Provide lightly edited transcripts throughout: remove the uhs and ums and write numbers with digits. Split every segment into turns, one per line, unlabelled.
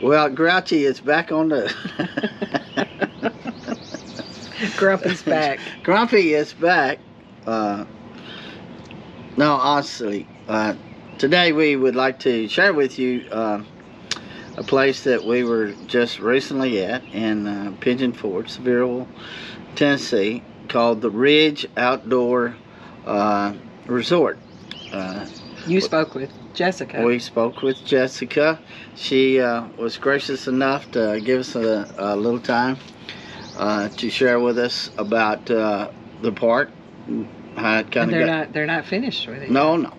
Well, Grouchy is back on the...
Grumpy's back.
Grumpy is back. No, honestly, today we would like to share with you a place that we were just recently at in Pigeon Forge, Sevierville, Tennessee, called the Ridge Outdoor Resort.
You spoke with Jessica.
We spoke with Jessica. She was gracious enough to give us a little time to share with us about the park, how it kind of
they're not finished with it.
No.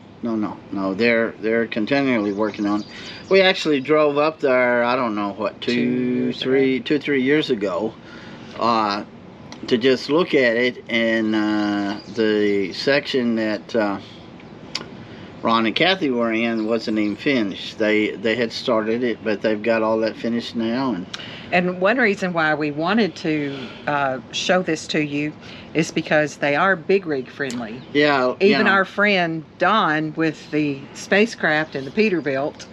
They're continually working on it. We actually drove up there, I don't know what, two, three years ago, to just look at it, and the section that Ron and Kathy were in wasn't even finished. They had started it, but they've got all that finished now.
And one reason why we wanted to show this to you is because they are big rig friendly.
Yeah.
Even our friend Don with the spacecraft and the Peterbilt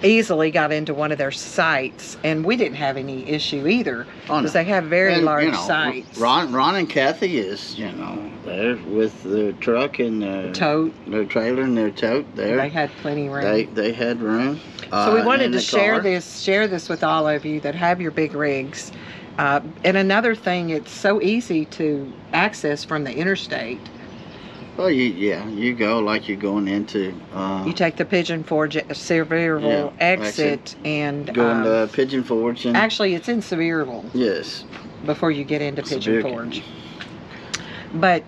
easily got into one of their sites, and we didn't have any issue either, because they have very large sites.
Ron and Kathy is, they're with the truck and their
tote,
their trailer and their tote there.
They had plenty of room.
They had room.
So we wanted to share this with all of you that have your big rigs. And another thing, it's so easy to access from the interstate.
Well, you go like you're going into...
you take the Pigeon Forge Sevierville exit and...
Go into Pigeon Forge. And,
actually, it's in Sevierville.
Yes.
Before you get into Pigeon Forge. But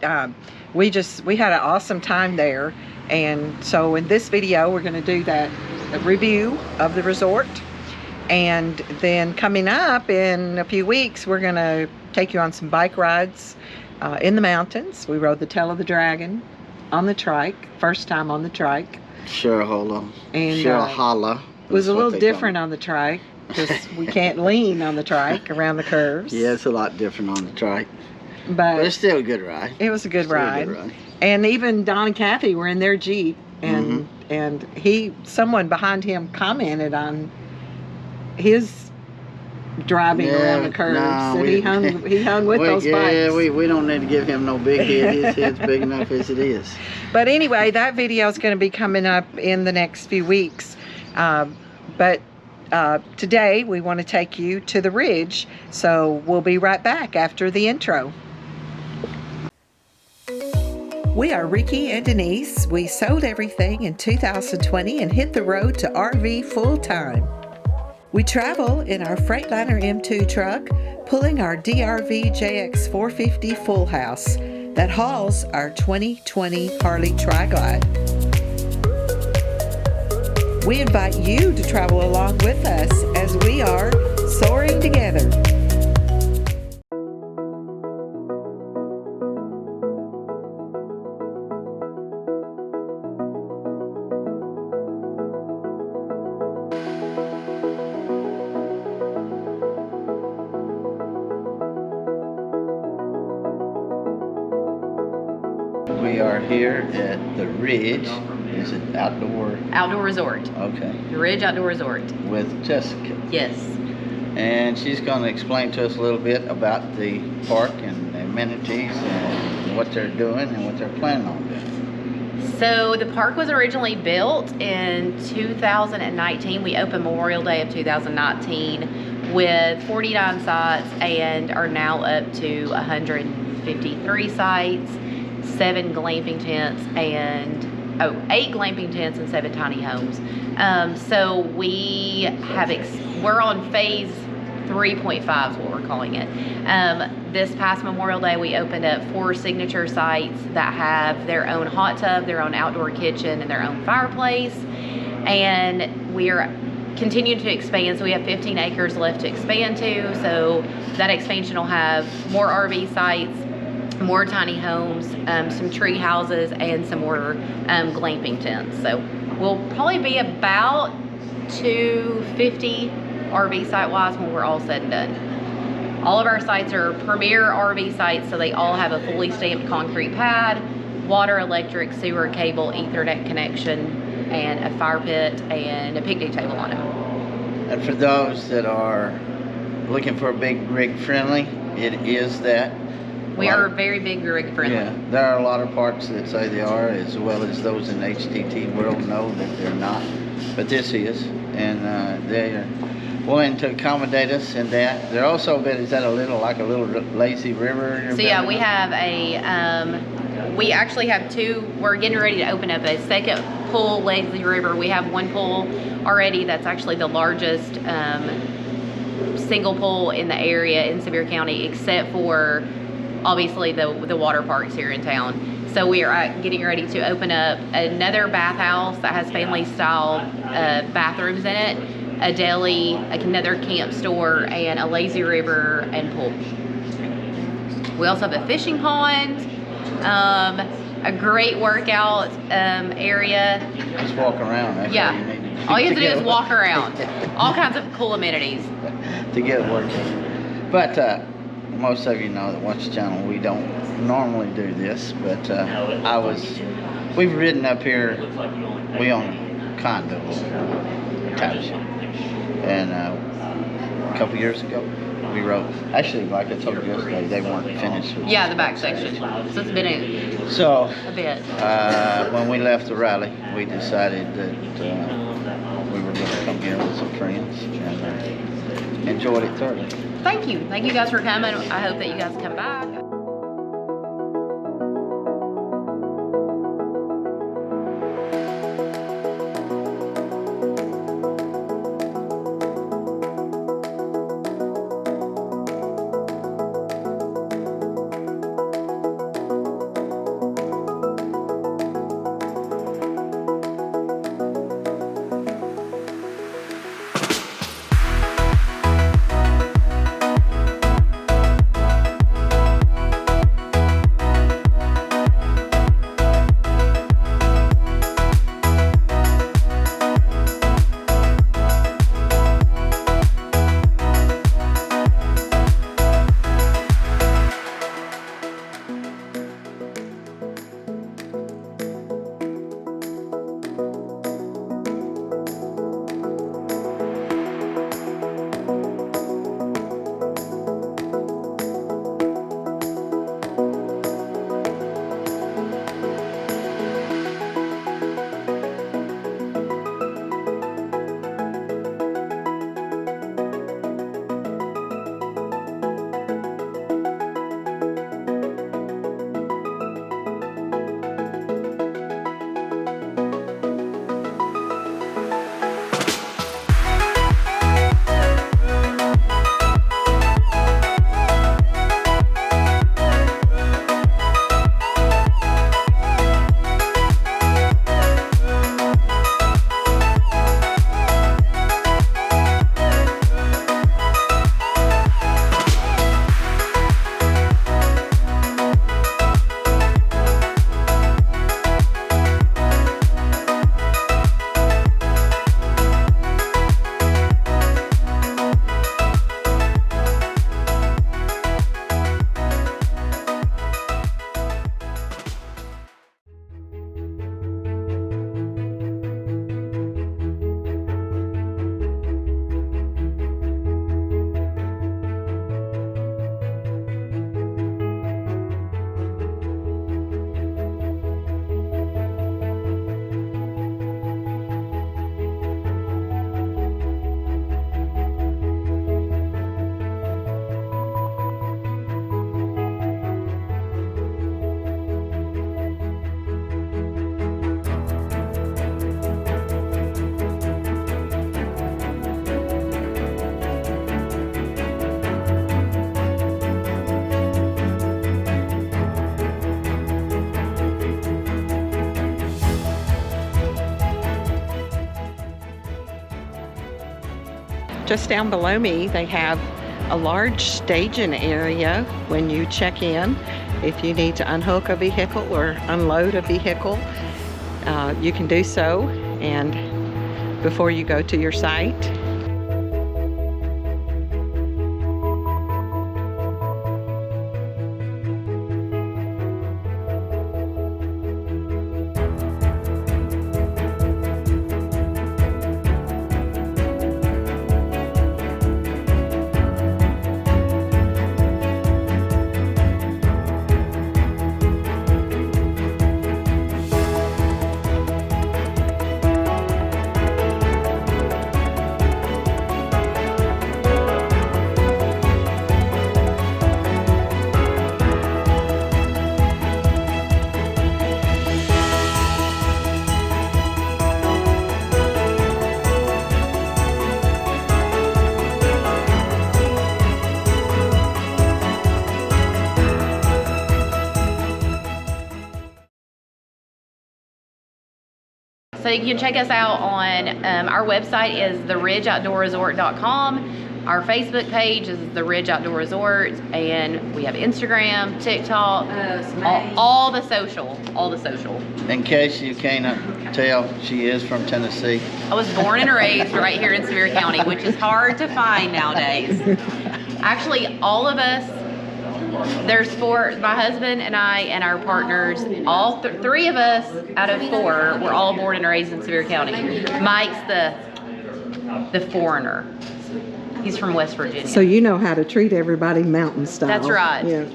we had an awesome time there. And so in this video, we're going to do a review of the resort. And then coming up in a few weeks, we're going to take you on some bike rides in the mountains. We rode the Tail of the Dragon on the trike, first time on the trike.
Sure-holla.
And
Sure-holla.
It was a little different on the trike, because we can't lean on the trike around the curves.
Yeah, it's a lot different on the trike.
But
it's still a good ride.
It was a good ride. And even Don and Kathy were in their Jeep, and someone behind him commented on his driving around the curves. And he hung with those bikes.
Yeah, we don't need to give him no big head. His head's big enough as it is.
But anyway, that video is going to be coming up in the next few weeks. But today we want to take you to the Ridge. So we'll be right back after the intro. We are Ricky and Denise. We sold everything in 2020 and hit the road to RV full time. We travel in our Freightliner M2 truck, pulling our DRV JX 450 full house that hauls our 2020 Harley Tri-Glide. We invite you to travel along with us as we are soaring together.
We are here at the Ridge. Is it outdoor?
Outdoor resort.
Okay.
The Ridge Outdoor Resort.
With Jessica.
Yes.
And she's going to explain to us a little bit about the park and the amenities and what they're doing and what they're planning on doing.
So the park was originally built in 2019. We opened Memorial Day of 2019 with 49 sites and are now up to 153 sites, 7 glamping tents, and 8 glamping tents and 7 tiny homes. So we have we're on phase 3.5 is what we're calling it. This past Memorial Day, we opened up 4 signature sites that have their own hot tub, their own outdoor kitchen, and their own fireplace. And we are continuing to expand. So we have 15 acres left to expand to. So that expansion will have more RV sites, more tiny homes, some tree houses, and some more glamping tents. So we'll probably be about 250 RV site-wise when we're all said and done. All of our sites are premier RV sites, so they all have a fully stamped concrete pad, water, electric, sewer, cable, Ethernet connection, and a fire pit and a picnic table on them.
And for those that are looking for a big rig friendly, it is that.
We are very big rig friendly.
Yeah, there are a lot of parks that say they are, as well as those in the HTT world know that they're not. But this is, and they are willing to accommodate us in that. They're also, is that a little lazy river?
So yeah, we have a, we actually have two, we're getting ready to open up a second pool, lazy river. We have one pool already that's actually the largest single pool in the area in Sevier County, except for obviously the water parks here in town. So we are getting ready to open up another bathhouse that has family style bathrooms in it, a deli, another camp store, and a lazy river and pool. We also have a fishing pond, a great workout area.
Just walk around. That's
Yeah, all you have to do is walk around. All kinds of cool amenities.
To get working. But most of you know that watch the channel, we don't normally do this, but we've ridden up here. We own a condo, a township, and a couple years ago we rode. Actually, like I told you yesterday, they weren't finished with
Yeah, the back section. So it's been a bit.
When we left the rally, we decided that we were going to come here with some friends and enjoyed it thoroughly.
Thank you guys for coming. I hope that you guys come back.
Just down below me, they have a large staging area when you check in. If you need to unhook a vehicle or unload a vehicle, you can do so, and before you go to your site.
So you can check us out on, our website is theridgeoutdoorresort.com. Our Facebook page is The Ridge Outdoor Resort, and we have Instagram, TikTok, all the social.
In case you cannot tell, she is from Tennessee.
I was born and raised right here in Sevier County, which is hard to find nowadays. Actually, all of us, there's four, my husband and I and our partners, all three of us out of four were all born and raised in Sevier County. Mike's the foreigner. He's from West Virginia.
So you know how to treat everybody mountain style.
That's right.
Yeah.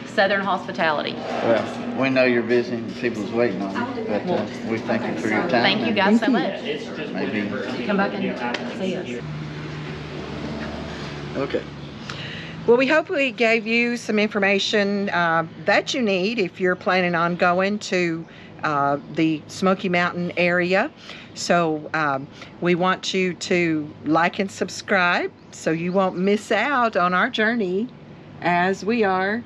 Southern hospitality.
Well, we know you're busy and people's waiting on you, but we thank you for your time.
Thank you guys so much.
Maybe.
Come back and see us.
Okay.
Well, we hope we gave you some information that you need if you're planning on going to the Smoky Mountain area. So we want you to like and subscribe so you won't miss out on our journey as we are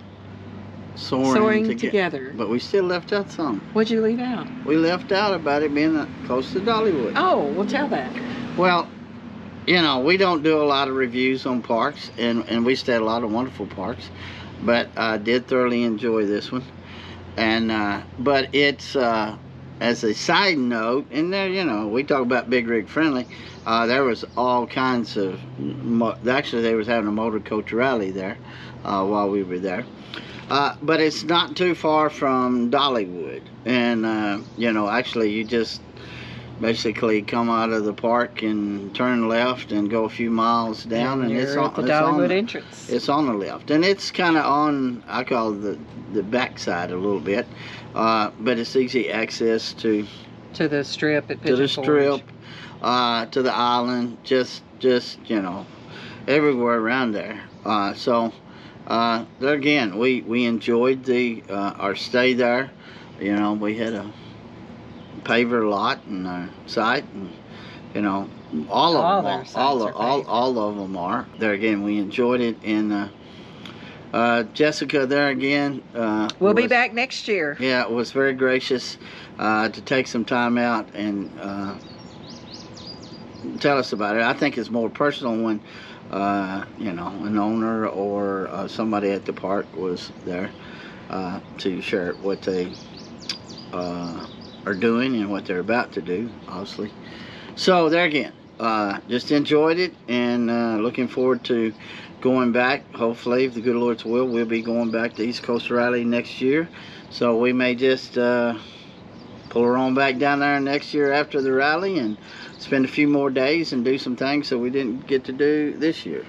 soaring together.
But we still left out some.
What'd you leave out?
We left out about it being close to Dollywood.
Oh, well, tell that.
Well, you know, we don't do a lot of reviews on parks, and we stay at a lot of wonderful parks, but I did thoroughly enjoy this one. And but it's as a side note, and there, you know, we talk about big rig friendly. There was all kinds of actually they was having a motor coach rally there while we were there. But it's not too far from Dollywood, and you know, actually you just basically come out of the park and turn left and go a few miles down, and it's on
the Dollywood entrance.
It's on the left, and it's kind of on, I call it the backside a little bit, but it's easy access to
the strip at Pigeon Forge.
To the island, just you know, everywhere around there. So there again, we enjoyed our stay there. You know, we had a paver lot and our site, and you know, all of them are there again. We enjoyed it, and Jessica there again
we'll be back next year.
Yeah, was very gracious to take some time out and tell us about it. I think it's more personal when you know, an owner or somebody at the park was there to share what they are doing and what they're about to do, obviously. So there again, just enjoyed it, and looking forward to going back. Hopefully, if the good Lord's will, we'll be going back to East Coast Rally next year. So we may just pull her on back down there next year after the rally and spend a few more days and do some things that we didn't get to do this year.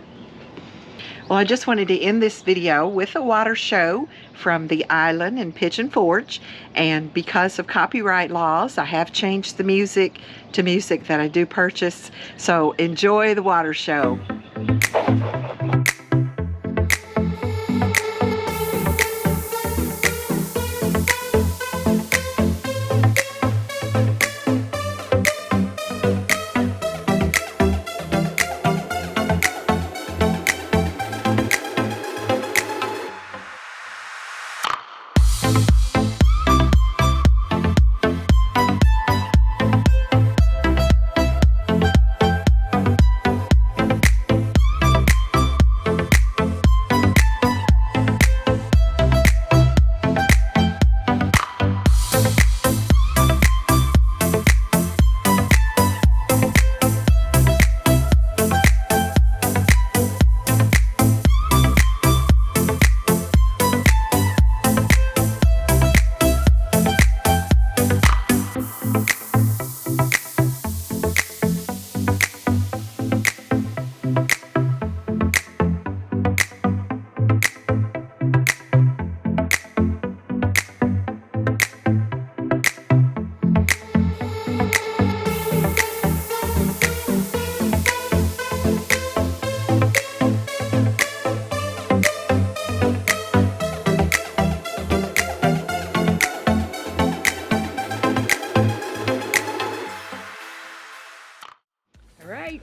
Well, I just wanted to end this video with a water show from the island in Pigeon Forge, and because of copyright laws, I have changed the music to music that I do purchase. So enjoy the water show.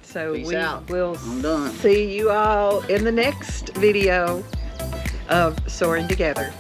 So
Peace
we
out.
will
I'm done.
see you all in the next video of Soaring Together.